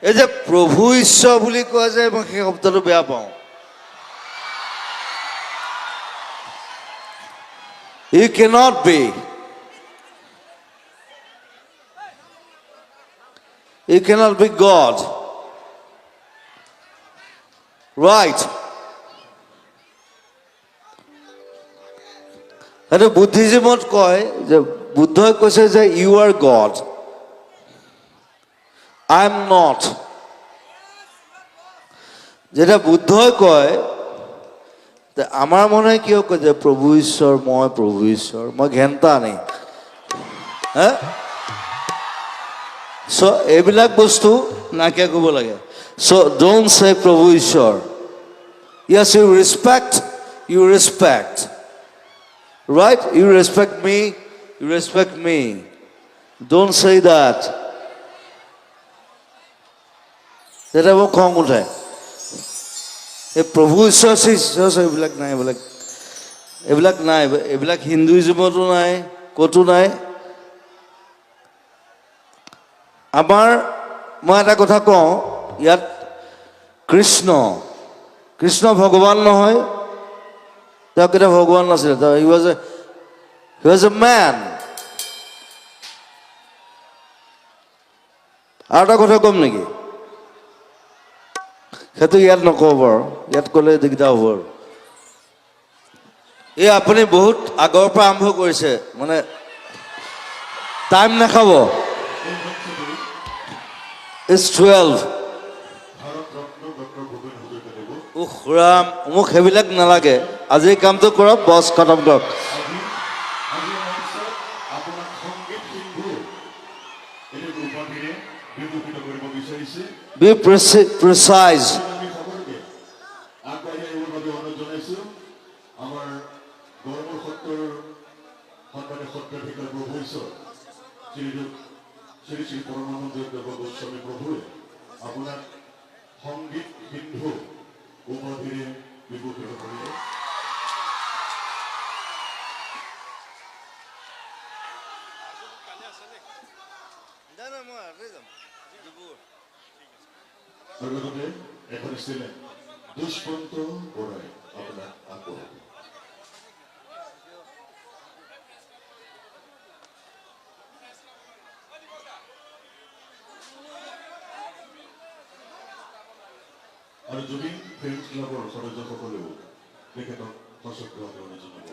এই যে প্ৰভু ঈশ্বৰ বুলি কয় যে মই সেই শব্দটো বেয়া পাওঁ। You cannot be. You cannot be God. Right. এইটো বুদ্ধিজিমত কয় যে বুদ্ধই কৈছে যে you are God, I am not. যেটা বুদ্ধই কয় আমাৰ মনে কিয় কয় যে প্ৰভু ঈশ্বৰ, মই প্ৰভু ঈশ্বৰ, মই ঘেণ্টা নেই হে। চ' এইবিলাক বস্তু নাইকিয়া কৰিব লাগে। চ' ডোন্ট চে প্ৰভু ঈশ্বৰ। Yes, you respect. Right? You respect me. Don't say that. That মোৰ খং উঠে। এই প্ৰভু ঈশ্বৰ এইবিলাক নাই, এইবিলাক হিন্দুইজমতো নাই, ক'তো নাই। আমাৰ মই এটা কথা কওঁ, ইয়াত কৃষ্ণ ভগৱান নহয়, তেওঁ কেতিয়া ভগৱান নাছিলে, he was a man. আৰু এটা কথা ক'ম নেকি, সেইটো ইয়াত নকওঁ বাৰু, ইয়াত ক'লে দিগদাৰ হ'ব আৰু। এই আপুনি বহুত আগৰ পৰা আৰম্ভ কৰিছে, মানে টাইম নাখাব। It's 12. ৰাম, মোক সেইবিলাক নালাগে, আজি কামটো কৰক, বছ খতম কৰক। Be precise. সংগীত সিন্ধু উপাধিৰে বিভূষিত কৰিব। আৰু লগতে এখন ছিলে দুষ্পন্ত বৰাই আপোনাক আগবঢ়াব। আৰু জুবিন ফিল্ম ক্লাবৰ সদস্যসকলেও তেখেতক সশস্ত্ৰ আদৰণি জনাব।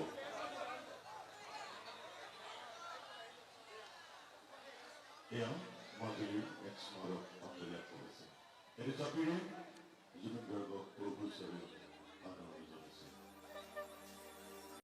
এয়া মাজুলীৰ এক স্মাৰক অঞ্জলি আগবঢ়াইছে। এটি চাপিৰে জুবিন